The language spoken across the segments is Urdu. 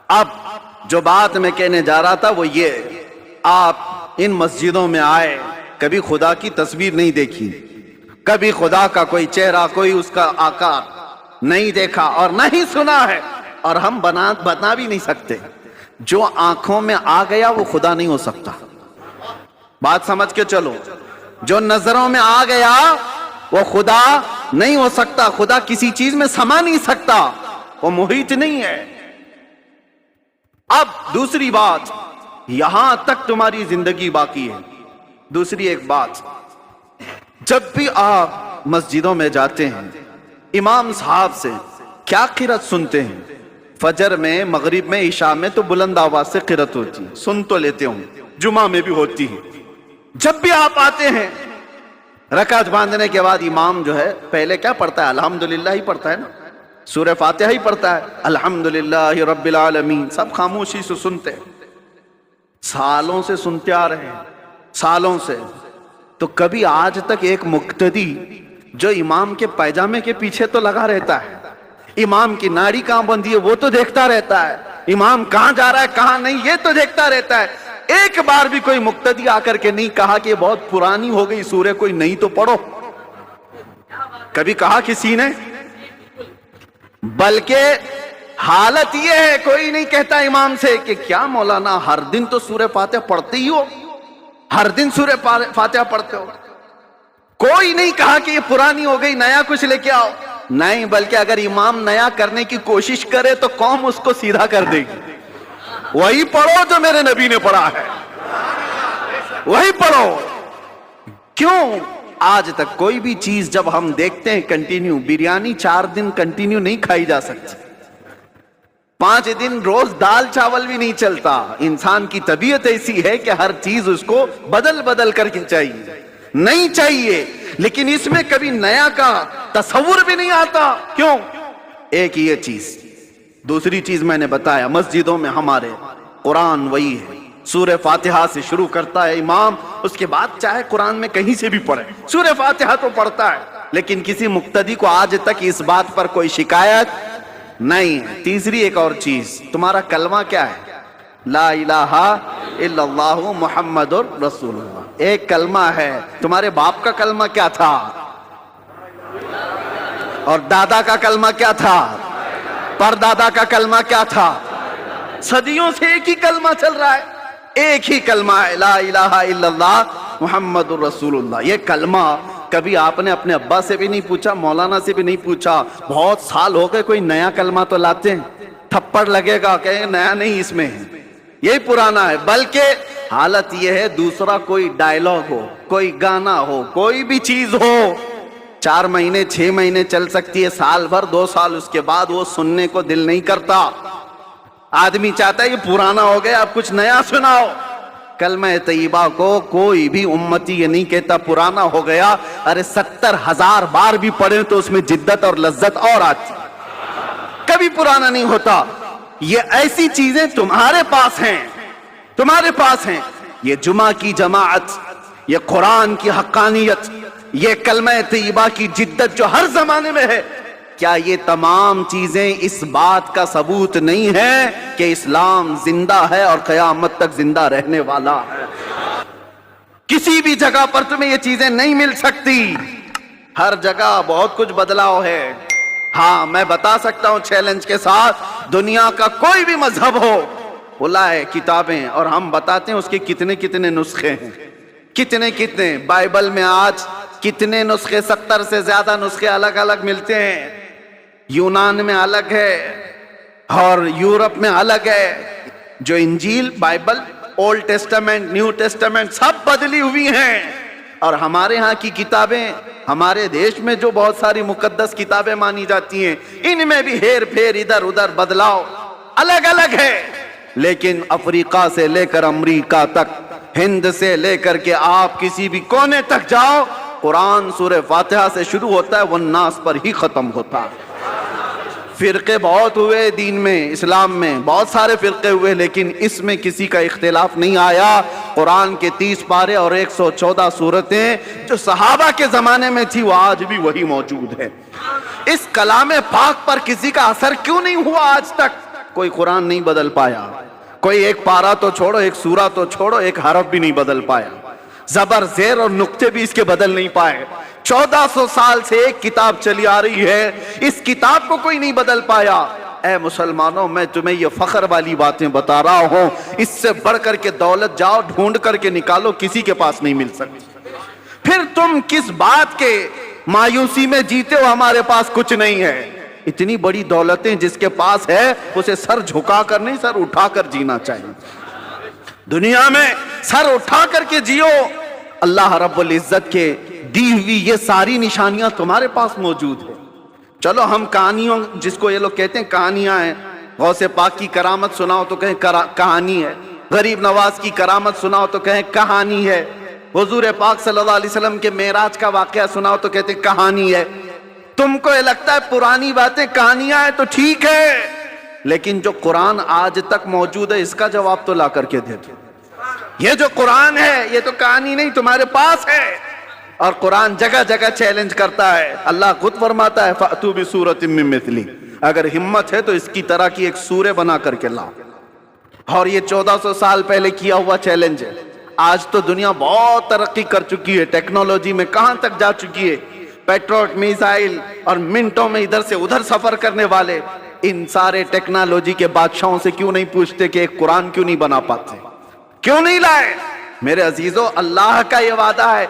اب جو بات میں کہنے جا رہا تھا وہ یہ، آپ ان مسجدوں میں آئے، کبھی خدا کی تصویر نہیں دیکھی، کبھی خدا کا کوئی چہرہ، کوئی اس کا آکار نہیں دیکھا اور نہیں سنا ہے، اور ہم بنا بھی نہیں سکتے۔ جو آنکھوں میں آ گیا وہ خدا نہیں ہو سکتا، بات سمجھ کے چلو۔ جو نظروں میں آ گیا وہ خدا نہیں ہو سکتا، خدا کسی چیز میں سما نہیں سکتا، وہ محیط نہیں ہے۔ اب دوسری بات، یہاں تک تمہاری زندگی باقی ہے۔ دوسری ایک بات، جب بھی آپ مسجدوں میں جاتے ہیں، امام صاحب سے کیا قرات سنتے ہیں؟ فجر میں، مغرب میں، عشاء میں تو بلند آواز سے قرات ہوتی ہے، سن تو لیتے ہوں، جمعہ میں بھی ہوتی ہے۔ جب بھی آپ آتے ہیں رکعت باندھنے کے بعد امام جو ہے پہلے کیا پڑھتا ہے؟ الحمدللہ ہی پڑھتا ہے نا، سورہ فاتحہ ہی پڑھتا ہے، الحمدللہ رب العالمین، سب خاموشی سے سنتے ہیں، سالوں سے سنتے آ رہے ہیں، سالوں سے۔ تو کبھی آج تک ایک مقتدی جو امام کے پائجامے کے پیچھے تو لگا رہتا ہے، امام کی ناڑی کہاں بندھی ہے وہ تو دیکھتا رہتا ہے، امام کہاں جا رہا ہے کہاں نہیں یہ تو دیکھتا رہتا ہے، ایک بار بھی کوئی مقتدی آ کر کے نہیں کہا کہ یہ بہت پرانی ہو گئی سورہ، کوئی نہیں تو پڑھو؟ کبھی کہا کسی نے؟ بلکہ حالت یہ ہے، کوئی نہیں کہتا امام سے کہ کیا مولانا ہر دن تو سورہ فاتحہ پڑھتے ہی ہو، ہر دن سورہ فاتحہ پڑھتے ہو؟ کوئی نہیں کہا کہ یہ پرانی ہو گئی، نیا کچھ لے کے آؤ، نہیں، بلکہ اگر امام نیا کرنے کی کوشش کرے تو قوم اس کو سیدھا کر دے گی۔ وہی پڑھو جو میرے نبی نے پڑھا ہے، وہی پڑھو۔ کیوں آج تک کوئی بھی چیز جب ہم دیکھتے ہیں کنٹینیو، بریانی 4 دن کنٹینیو نہیں کھائی جا سکتی، 5 دن روز دال چاول بھی نہیں چلتا، انسان کی طبیعت ایسی ہے کہ ہر چیز اس کو بدل بدل کر کے چاہیے، نہیں چاہیے، لیکن اس میں کبھی نیا کا تصور بھی نہیں آتا۔ کیوں؟ ایک یہ چیز۔ دوسری چیز میں نے بتایا، مسجدوں میں ہمارے قرآن وہی ہے، سورہ فاتحہ سے شروع کرتا ہے امام، اس کے بعد چاہے قرآن میں کہیں سے بھی پڑھے، سورہ فاتحہ تو پڑھتا ہے، لیکن کسی مقتدی کو آج تک اس بات پر کوئی شکایت نہیں ہے۔ تیسری ایک اور چیز، تمہارا کلمہ کیا ہے؟ لا الہ الا اللہ محمد رسول اللہ، ایک کلمہ ہے۔ تمہارے باپ کا کلمہ کیا تھا؟ اور دادا کا کلمہ کیا تھا؟ پردادا کا کلمہ کیا تھا؟ صدیوں سے ایک ہی کلمہ چل رہا ہے، ایک ہی کلمہ ہے، لا الہ الا اللہ محمد رسول اللہ۔ یہ کلمہ کبھی آپ نے اپنے ابا سے بھی نہیں پوچھا، مولانا سے بھی نہیں پوچھا، بہت سال ہو گئے کوئی نیا کلمہ تو لاتے ہیں، تھپڑ لگے گا کہ نیا نہیں، اس میں یہی پرانا ہے۔ بلکہ حالت یہ ہے دوسرا کوئی ڈائلاگ ہو، کوئی گانا ہو، کوئی بھی چیز ہو، 4 مہینے 6 مہینے چل سکتی ہے، سال بھر 2 سال، اس کے بعد وہ سننے کو دل نہیں کرتا، آدمی چاہتا ہے یہ پرانا ہو گیا اب کچھ نیا سناؤ۔ کلمہ طیبہ کو کوئی بھی امتی یہ نہیں کہتا پرانا ہو گیا، ارے 70,000 بار بھی پڑھیں تو اس میں جدت اور لذت اور آتی، کبھی پرانا نہیں ہوتا۔ یہ ایسی چیزیں تمہارے پاس ہیں، تمہارے پاس ہیں، یہ جمعہ کی جماعت، یہ قرآن کی حقانیت، یہ کلمہ طیبہ کی جدت جو ہر زمانے میں ہے، کیا یہ تمام چیزیں اس بات کا ثبوت نہیں ہے کہ اسلام زندہ ہے اور قیامت تک زندہ رہنے والا ہے؟ کسی بھی جگہ پر تمہیں یہ چیزیں نہیں مل سکتی، ہر جگہ بہت کچھ بدلاؤ ہے۔ ہاں میں بتا سکتا ہوں چیلنج کے ساتھ، دنیا کا کوئی بھی مذہب ہو، لائے کتابیں اور ہم بتاتے ہیں اس کے کتنے کتنے نسخے ہیں، کتنے کتنے۔ بائبل میں آج کتنے نسخے، 70 سے زیادہ نسخے الگ الگ ملتے ہیں، یونان میں الگ ہے اور یورپ میں الگ ہے۔ جو انجیل، bible, old testament, new testament سب بدلی ہوئی ہیں، اور ہمارے ہاں کی کتابیں، ہمارے دیش میں جو بہت ساری مقدس کتابیں مانی جاتی ہیں، ان میں بھی ہیر پھیر، ادھر ادھر بدلاؤ الگ الگ ہے۔ لیکن افریقہ سے لے کر امریکہ تک، ہند سے لے کر کے آپ کسی بھی کونے تک جاؤ، قرآن سورہ فاتحہ سے شروع ہوتا ہے، والناس پر ہی ختم ہوتا ہے۔ فرقے بہت ہوئے دین میں، اسلام میں بہت سارے فرقے ہوئے، لیکن اس میں کسی کا اختلاف نہیں آیا۔ قرآن کے 30 پارے اور 114 سورتیں جو صحابہ کے زمانے میں تھی وہ آج بھی وہی موجود ہے۔ اس کلام پاک پر کسی کا اثر کیوں نہیں ہوا آج تک؟ کوئی قرآن نہیں بدل پایا. کوئی ایک پارا تو چھوڑو, ایک سورہ تو چھوڑو, ایک حرف بھی نہیں بدل پایا. زبر زیر اور نقطے بھی اس کے بدل نہیں پائے. 1400 سال سے ایک کتاب چلی آ رہی ہے, اس کتاب کو کوئی نہیں بدل پایا. اے مسلمانوں, میں تمہیں یہ فخر والی باتیں بتا رہا ہوں, اس سے بڑھ کر کے دولت جاؤ ڈھونڈ کر کے نکالو, کسی کے پاس نہیں مل سکتی. پھر تم کس بات کے مایوسی میں جیتے ہو ہمارے پاس کچھ نہیں ہے؟ اتنی بڑی دولتیں جس کے پاس ہے اسے سر جھکا کر نہیں, سر اٹھا کر جینا چاہیے. دنیا میں سر اٹھا کر کے جیو. اللہ رب العزت کے دی ہوئی یہ ساری نشانیاں تمہارے پاس موجود ہے. چلو ہم کہانیوں, جس کو یہ لوگ کہتے ہیں کہانیاں ہیں, غوث پاک کی کرامت سناؤ تو کہیں کہانی ہے, غریب نواز کی کرامت سناؤ تو کہیں کہانی ہے, حضور پاک صلی اللہ علیہ وسلم کے معراج کا واقعہ سناؤ تو کہتے ہیں کہانی ہے. تم کو یہ لگتا ہے پرانی باتیں کہانیاں ہیں تو ٹھیک ہے, لیکن جو قرآن آج تک موجود ہے اس کا جواب تو لا کر کے دے دو. یہ جو قرآن ہے یہ تو کہانی نہیں, تمہارے پاس ہے. اور قرآن جگہ جگہ چیلنج کرتا ہے. اللہ خود فرماتا ہے فَأْتُوا بِسُورَةٍ مِّن مِّثْلِهِ, اگر ہمت ہے تو اس کی طرح کی ایک سورہ بنا کر کے لاؤ. اور یہ 1400 سال پہلے کیا ہوا چیلنج ہے. آج تو دنیا بہت ترقی کر چکی ہے, ٹیکنالوجی میں کہاں تک جا چکی ہے. پیٹروٹ میزائل اور منٹوں میں ادھر سے ادھر سفر کرنے والے. ان سارے ٹیکنالوجی کے بادشاہوں سے کیوں نہیں پوچھتے کہ ایک قرآن کیوں نہیں بنا پاتے, کیوں نہیں لائے؟ میرے عزیزو, اللہ کا یہ وعدہ ہے.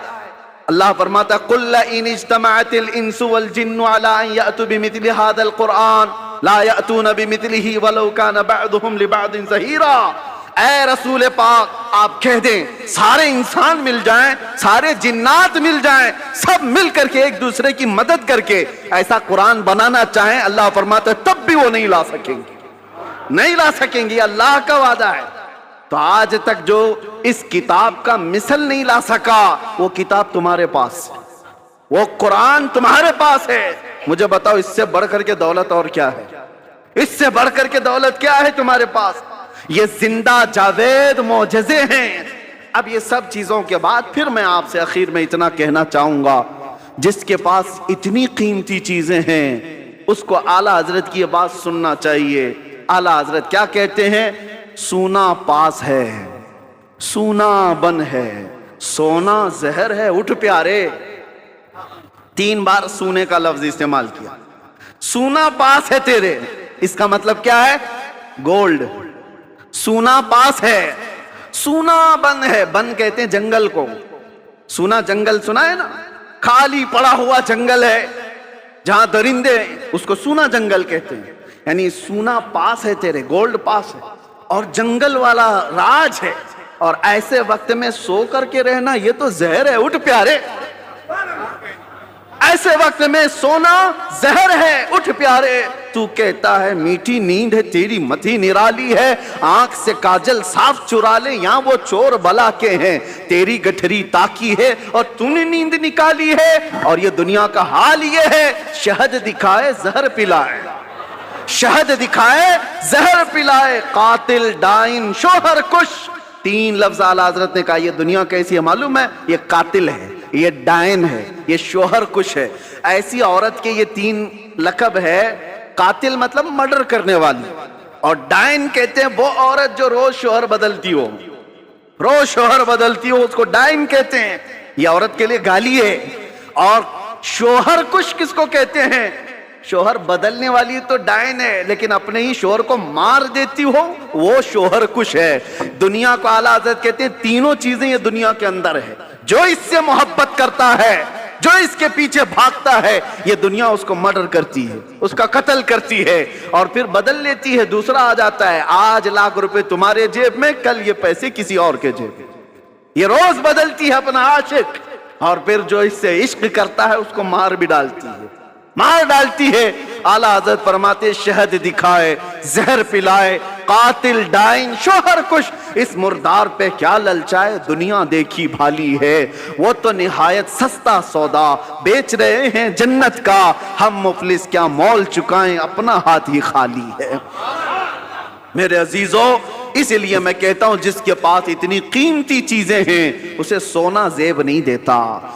اللہ فرماتا ہے قُلْ لَئِنِ اجْتَمَعَتِ الْإِنسُ وَالْجِنُّ عَلَىٰ أَن يَأْتُوا بِمِثْلِ هَٰذَا الْقُرْآنِ لَا يَأْتُونَ بِمِثْلِهِ وَلَوْ كَانَ بَعْضُهُمْ لِبَعْضٍ ظَهِيرًا. اے رسول پاک آپ کہہ دیں سارے انسان مل جائیں, سارے جنات مل جائیں, سب مل کر کے ایک دوسرے کی مدد کر کے ایسا قرآن بنانا چاہیں, اللہ فرماتا ہے تب بھی وہ نہیں لا سکیں گے, نہیں لا سکیں گے. اللہ کا وعدہ ہے. تو آج تک جو اس کتاب کا مثل نہیں لا سکا وہ کتاب تمہارے پاس ہے, وہ قرآن تمہارے پاس ہے. مجھے بتاؤ اس سے بڑھ کر کے دولت اور کیا ہے؟ اس سے بڑھ کر کے دولت کیا ہے تمہارے پاس؟ یہ زندہ جاوید معجزے ہیں. اب یہ سب چیزوں کے بعد پھر میں آپ سے اخیر میں اتنا کہنا چاہوں گا, جس کے پاس اتنی قیمتی چیزیں ہیں اس کو اعلیٰ حضرت کی یہ بات سننا چاہیے. اعلیٰ حضرت کیا کہتے ہیں؟ سونا پاس ہے, سونا بن ہے, سونا زہر ہے. اٹھ پیارے, 3 بار سونے کا لفظ استعمال کیا. سونا پاس ہے تیرے, اس کا مطلب کیا ہے؟ گولڈ. سونا پاس ہے, سونا بن ہے. بن کہتے ہیں جنگل کو. سونا جنگل سنا ہے نا, خالی پڑا ہوا جنگل ہے جہاں درندے, اس کو سونا جنگل کہتے ہیں. یعنی سونا پاس ہے تیرے, گولڈ پاس ہے, اور جنگل والا راج ہے. اور ایسے وقت میں سو کر کے رہنا یہ تو زہر ہے. اٹھ پیارے, ایسے وقت میں سونا زہر ہے. اٹھ پیارے, تو کہتا ہے میٹھی نیند ہے تیری متھی نرالی ہے, آنکھ سے کاجل صاف چرا لے یہاں وہ چور بلا کے ہیں, تیری گٹھری تاکی ہے اور تو نے نیند نکالی ہے. اور یہ دنیا کا حال یہ ہے, شہد دکھائے زہر پلائے, شہد دکھائے زہر پلائے, قاتل ڈائن شوہر کش. 3 لفظ اعلیٰ حضرت نے کہا. یہ دنیا کیسی ہے معلوم ہے؟ یہ قاتل ہے, یہ ڈائن ہے, یہ شوہر کش ہے. ایسی عورت کے یہ 3 لقب ہے. قاتل مطلب مرڈر کرنے والی, اور ڈائن کہتے ہیں وہ عورت جو روز شوہر بدلتی ہو, روز شوہر بدلتی ہو, اس کو ڈائن کہتے ہیں. یہ عورت کے لیے گالی ہے. اور شوہر کش کس کو کہتے ہیں؟ شوہر بدلنے والی تو ڈائن ہے, لیکن اپنے ہی شوہر کو مار دیتی ہو وہ شوہر کش ہے. دنیا کو اعلیٰ حضرت کہتے ہیں تینوں چیزیں یہ دنیا کے اندر ہے. جو اس سے محبت کرتا ہے, جو اس کے پیچھے بھاگتا ہے, یہ دنیا اس کو مرڈر کرتی ہے, اس کا قتل کرتی ہے, اور پھر بدل لیتی ہے. دوسرا آ جاتا ہے, آج لاکھ روپے تمہارے جیب میں, کل یہ پیسے کسی اور کے جیب میں. یہ روز بدلتی ہے اپنا عاشق, اور پھر جو اس سے عشق کرتا ہے اس کو مار بھی ڈالتی ہے, مار ڈالتی ہے. اعلیٰ حضرت فرماتے شہد دکھائے زہر پلائے, قاتل ڈائن شوہر کش, اس مردار پہ کیا للچائے, دنیا دیکھی بھالی ہے, وہ تو نہایت سستا سودا بیچ رہے ہیں جنت کا, ہم مفلس کیا مول چکائیں, اپنا ہاتھ ہی خالی ہے. میرے عزیزو, اس لیے میں کہتا ہوں جس کے پاس اتنی قیمتی چیزیں ہیں اسے سونا زیب نہیں دیتا,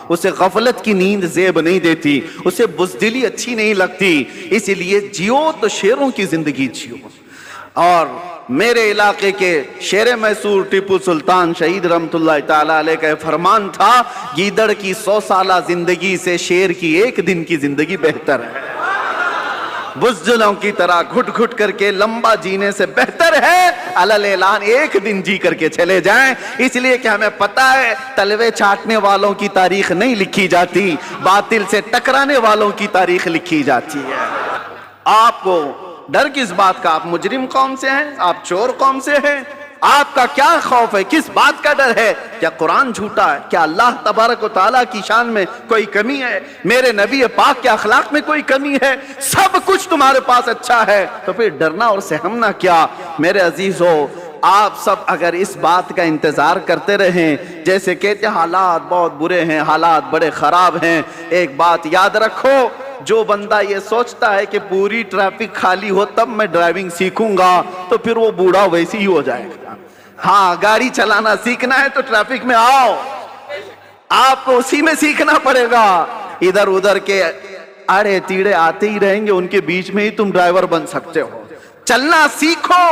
اسے غفلت کی نیند زیب نہیں دیتی, اسے بزدلی اچھی نہیں لگتی. اس لیے جیو تو شیروں کی زندگی جیو. اور میرے علاقے کے شیر میسور ٹیپو سلطان شہید رحمتہ تعالیٰ علیہ کا فرمان تھا، گیدڑ کی 100 سالہ زندگی سے شیر کی 1 دن کی زندگی بہتر ہے۔ بزدلوں کی طرح گھٹ گھٹ کر کے لمبا جینے سے بہتر ہے علل اعلان 1 دن جی کر کے چلے جائیں، اس لیے کہ ہمیں پتا ہے تلوے چاٹنے والوں کی تاریخ نہیں لکھی جاتی، باطل سے ٹکرانے والوں کی تاریخ لکھی جاتی ہے۔ آپ کو ڈر کس بات کا؟ آپ مجرم قوم سے ہیں، آپ چور قوم سے ہیں، آپ کا کیا خوف ہے؟ کس بات کا ڈر ہے؟ کیا قرآن جھوٹا ہے؟ کیا اللہ تبارک و تعالیٰ کی شان میں کوئی کمی ہے؟ میرے نبی پاک کے اخلاق میں کوئی کمی ہے؟ سب کچھ تمہارے پاس اچھا ہے، تو پھر ڈرنا اور سہمنا کیا؟ میرے عزیزو، آپ سب اگر اس بات کا انتظار کرتے رہیں، جیسے کہتے حالات بہت برے ہیں، حالات بڑے خراب ہیں، ایک بات یاد رکھو، جو بندہ یہ سوچتا ہے کہ پوری ٹریفک خالی ہو تب میں ڈرائیونگ سیکھوں گا، تو پھر وہ بوڑھا ویسی ہی ہو جائے گا۔ ہاں، گاڑی چلانا سیکھنا ہے تو ٹریفک میں آؤ، آپ کو اسی میں سیکھنا پڑے گا۔ ادھر ادھر کے اڑے تیڑے آتے ہی رہیں گے، ان کے بیچ میں ہی تم ڈرائیور بن سکتے ہو۔ چلنا سیکھو،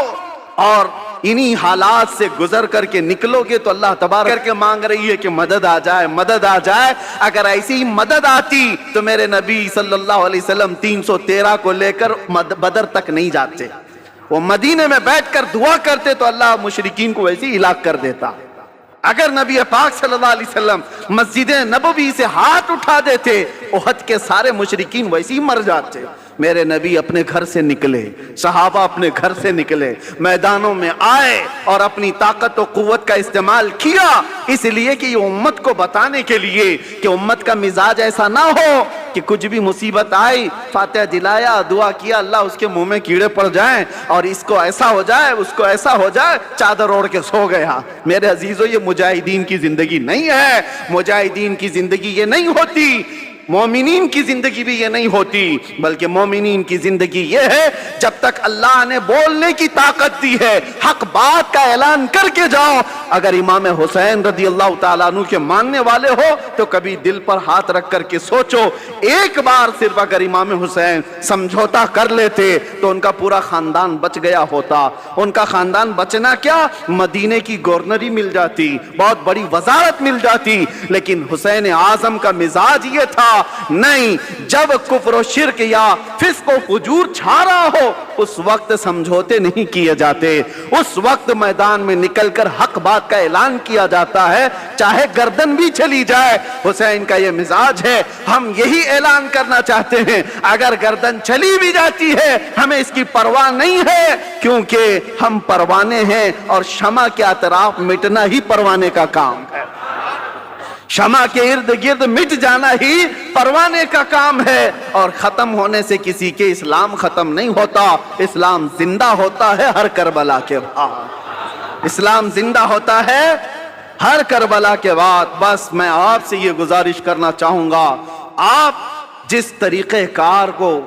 اور انہی حالات سے گزر کر کے نکلو گے تو اللہ تبارک کر کے مانگ رہی ہے کہ مدد آ جائے، مدد آ جائے۔ اگر ایسی ہی مدد آتی تو میرے نبی صلی اللہ علیہ وسلم 313 کو لے کر بدر تک نہیں جاتے، وہ مدینے میں بیٹھ کر دعا کرتے تو اللہ مشرکین کو ویسے ہی ہلاک کر دیتا۔ اگر نبی پاک صلی اللہ علیہ وسلم مسجد نبوی سے ہاتھ اٹھا دیتے، احد کے سارے مشرکین ویسے ہی مر جاتے۔ میرے نبی اپنے گھر سے نکلے، صحابہ اپنے گھر سے نکلے، میدانوں میں آئے اور اپنی طاقت و قوت کا استعمال کیا، اس لیے کہ یہ امت کو بتانے کے لیے کہ امت کا مزاج ایسا نہ ہو کہ کچھ بھی مصیبت آئی فاتحہ دلایا، دعا کیا، اللہ اس کے منہ میں کیڑے پڑ جائیں اور اس کو ایسا ہو جائے، اس کو ایسا ہو جائے، چادر اوڑھ کے سو گیا۔ میرے عزیزو، یہ مجاہدین کی زندگی نہیں ہے، مجاہدین کی زندگی یہ نہیں ہوتی، مومنین کی زندگی بھی یہ نہیں ہوتی، بلکہ مومنین کی زندگی یہ ہے جب تک اللہ نے بولنے کی طاقت دی ہے، حق بات کا اعلان کر کے جاؤ۔ اگر امام حسین رضی اللہ تعالیٰ عنہ کے ماننے والے ہو تو کبھی دل پر ہاتھ رکھ کر کے سوچو، ایک بار صرف اگر امام حسین سمجھوتا کر لیتے تو ان کا پورا خاندان بچ گیا ہوتا۔ ان کا خاندان بچنا کیا، مدینے کی گورنری مل جاتی، بہت بڑی وزارت مل جاتی، لیکن حسین اعظم کا مزاج یہ تھا، نہیں، جب کفر و شرک یا فسق و فجور چھا رہا ہو اس وقت سمجھوتے نہیں کیے جاتے، اس وقت میدان میں نکل کر حق بات کا اعلان کیا جاتا ہے، چاہے گردن بھی چلی جائے۔ حسین کا یہ مزاج ہے، ہم یہی اعلان کرنا چاہتے ہیں، اگر گردن چلی بھی جاتی ہے ہمیں اس کی پرواہ نہیں ہے، کیونکہ ہم پروانے ہیں اور شمع کے اطراف مٹنا ہی پروانے کا کام ہے، شمع کے ارد گرد مٹ جانا ہی پروانے کا کام ہے، اور ختم ہونے سے کسی کے اسلام ختم نہیں ہوتا، اسلام زندہ ہوتا ہے ہر کربلا کے بعد، اسلام زندہ ہوتا ہے ہر کربلا کے بعد۔ بس میں آپ سے یہ گزارش کرنا چاہوں گا، آپ جس طریقہ کار کو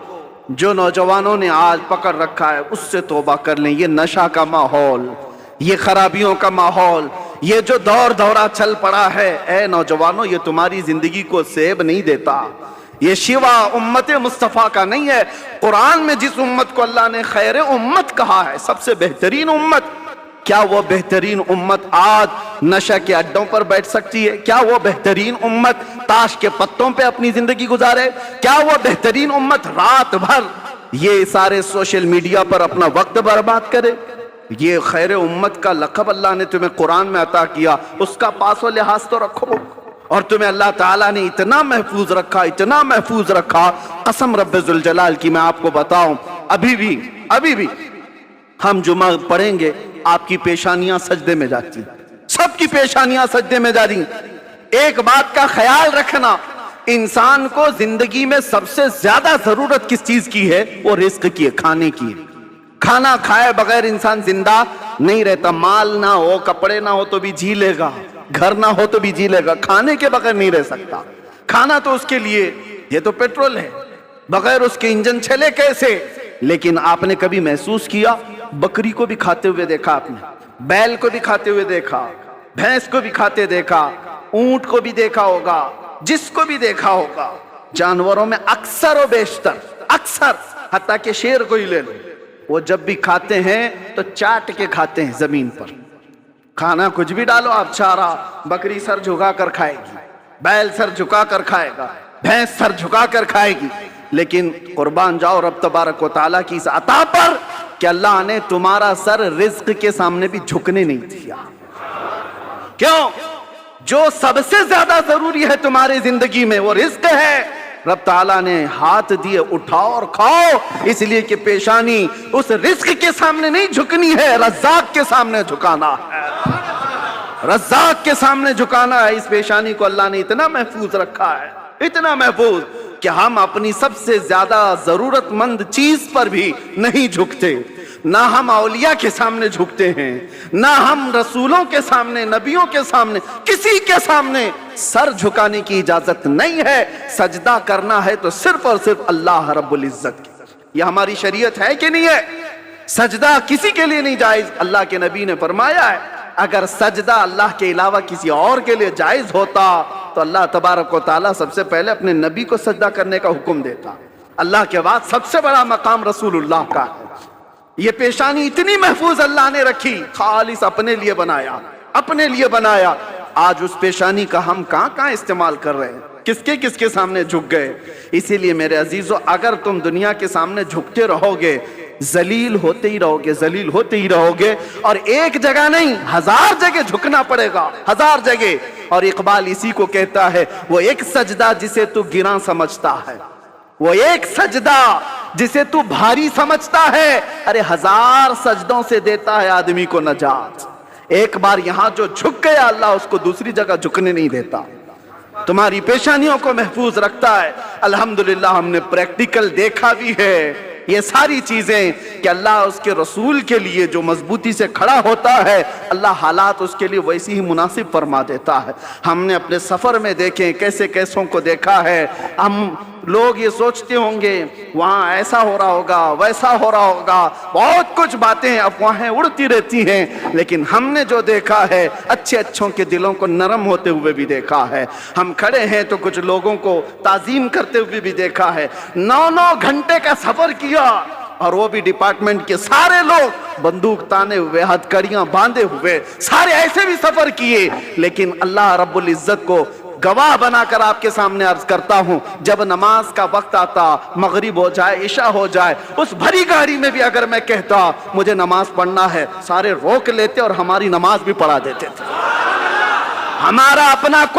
جو نوجوانوں نے آج پکڑ رکھا ہے اس سے توبہ کر لیں۔ یہ نشہ کا ماحول، یہ خرابیوں کا ماحول، یہ جو دور دورہ چل پڑا ہے، اے نوجوانوں، یہ تمہاری زندگی کو سیب نہیں دیتا، یہ شیوا امت مصطفیٰ کا نہیں ہے۔ قرآن میں جس امت کو اللہ نے خیر امت کہا ہے، سب سے بہترین امت، کیا وہ بہترین امت آج نشہ کے اڈوں پر بیٹھ سکتی ہے؟ کیا وہ بہترین امت تاش کے پتوں پہ اپنی زندگی گزارے؟ کیا وہ بہترین امت رات بھر یہ سارے سوشل میڈیا پر اپنا وقت برباد کرے؟ یہ خیر امت کا لقب اللہ نے تمہیں قرآن میں عطا کیا، اس کا پاس و لحاظ تو رکھو، اور تمہیں اللہ تعالیٰ نے اتنا محفوظ رکھا، اتنا محفوظ رکھا، قسم رب ذوالجلال کی میں آپ کو بتاؤں، ابھی بھی ہم جمعہ پڑھیں گے، آپ کی پیشانیاں سجدے میں جاتی، سب کی پیشانیاں سجدے میں جا رہی۔ ایک بات کا خیال رکھنا، انسان کو زندگی میں سب سے زیادہ ضرورت کس چیز کی ہے؟ وہ رزق کی ہے، کھانے کی ہے۔ کھانا کھائے بغیر انسان زندہ نہیں رہتا، مال نہ ہو، کپڑے نہ ہو تو بھی جی لے گا، گھر نہ ہو تو بھی جی لے گا، کھانے کے بغیر نہیں رہ سکتا۔ کھانا تو اس کے لیے یہ تو پیٹرول ہے، بغیر اس کے انجن چلے کیسے؟ لیکن آپ نے کبھی محسوس کیا، بکری کو بھی کھاتے ہوئے دیکھا آپ نے، بیل کو بھی کھاتے ہوئے دیکھا، بھینس کو بھی کھاتے دیکھا، اونٹ کو بھی دیکھا ہوگا، جس کو بھی دیکھا ہوگا، جانوروں میں اکثر و بیشتر، اکثر، حتیٰ کہ شیر کو ہی لے لو، وہ جب بھی کھاتے ہیں تو چاٹ کے کھاتے ہیں زمین پر. کھانا کچھ بھی ڈالو آپ، چارہ، بکری سر جھکا کر کھائے گی، بیل سر جھکا کر کھائے گا، بھینس سر جھکا کر کھائے گی. لیکن قربان جاؤ رب تبارک و تعالیٰ کی اس عطا پر کہ اللہ نے تمہارا سر رزق کے سامنے بھی جھکنے نہیں دیا. کیوں؟ جو سب سے زیادہ ضروری ہے تمہاری زندگی میں وہ رزق ہے. رب تعالیٰ نے ہاتھ دیے اٹھاؤ اور کھاؤ، اس لیے کہ پیشانی اس رزق کے سامنے نہیں جھکنی ہے، رزاق کے سامنے جھکانا ہے. رزاق کے سامنے جھکانا ہے. اس پیشانی کو اللہ نے اتنا محفوظ رکھا ہے، اتنا محفوظ کہ ہم اپنی سب سے زیادہ ضرورت مند چیز پر بھی نہیں جھکتے. نہ ہم اولیاء کے سامنے جھکتے ہیں، نہ ہم رسولوں کے سامنے، نبیوں کے سامنے، کسی کے سامنے سر جھکانے کی اجازت نہیں ہے. سجدہ کرنا ہے تو صرف اور صرف اللہ رب العزت کی. یہ ہماری شریعت ہے کہ نہیں ہے؟ سجدہ کسی کے لیے نہیں جائز. اللہ کے نبی نے فرمایا ہے اگر سجدہ اللہ کے علاوہ کسی اور کے لیے جائز ہوتا تو اللہ تبارک و تعالیٰ سب سے پہلے اپنے نبی کو سجدہ کرنے کا حکم دیتا. اللہ کے بعد سب سے بڑا مقام رسول اللہ کا ہے. یہ پیشانی اتنی محفوظ اللہ نے رکھی، خالص اپنے لیے بنایا، اپنے لیے بنایا. آج اس پیشانی کا ہم کہاں استعمال کر رہے ہیں، کس کے سامنے جھک گئے. اسی لیے میرے عزیزو، اگر تم دنیا کے سامنے جھکتے رہو گے ذلیل ہوتے ہی رہو گے، ذلیل ہوتے ہی رہو گے. اور ایک جگہ نہیں، 1000 جگہ جھکنا پڑے گا، 1000 جگہ. اور اقبال اسی کو کہتا ہے، وہ ایک سجدہ جسے تو گراں سمجھتا ہے، وہ ایک سجدہ جسے تو بھاری سمجھتا ہے، ارے 1000 سجدوں سے دیتا ہے آدمی کو نجات. ایک بار یہاں جو جھک گیا اللہ اس کو دوسری جگہ جھکنے نہیں دیتا. تمہاری پیشانیوں کو محفوظ رکھتا ہے. الحمدللہ ہم نے پریکٹیکل دیکھا بھی ہے یہ ساری چیزیں کہ اللہ اس کے رسول کے لیے جو مضبوطی سے کھڑا ہوتا ہے اللہ حالات اس کے لیے ویسی ہی مناسب فرما دیتا ہے. ہم نے اپنے سفر میں دیکھیں کیسے کیسوں کو دیکھا ہے. ہم لوگ یہ سوچتے ہوں گے وہاں ایسا ہو رہا ہوگا، ویسا ہو رہا ہوگا، بہت کچھ باتیں افواہیں اڑتی رہتی ہیں. لیکن ہم نے جو دیکھا ہے اچھوں کے دلوں کو نرم ہوتے ہوئے بھی دیکھا ہے. ہم کھڑے ہیں تو کچھ لوگوں کو تعظیم کرتے ہوئے بھی دیکھا ہے. 9 گھنٹے کا سفر کیا اور وہ بھی ڈپارٹمنٹ کے سارے لوگ بندوق تانے ہوئے، ہتھکڑیاں باندھے ہوئے، سارے ایسے بھی سفر کیے. لیکن اللہ رب العزت کو گواہ بنا کر آپ کے سامنے عرض کرتا ہوں، جب نماز کا وقت آتا، مغرب ہو جائے، عشاء ہو جائے، اس بھری گاڑی میں بھی اگر میں کہتا مجھے نماز پڑھنا ہے، سارے روک لیتے اور ہماری نماز بھی پڑھا دیتے تھے. ہمارا اپنا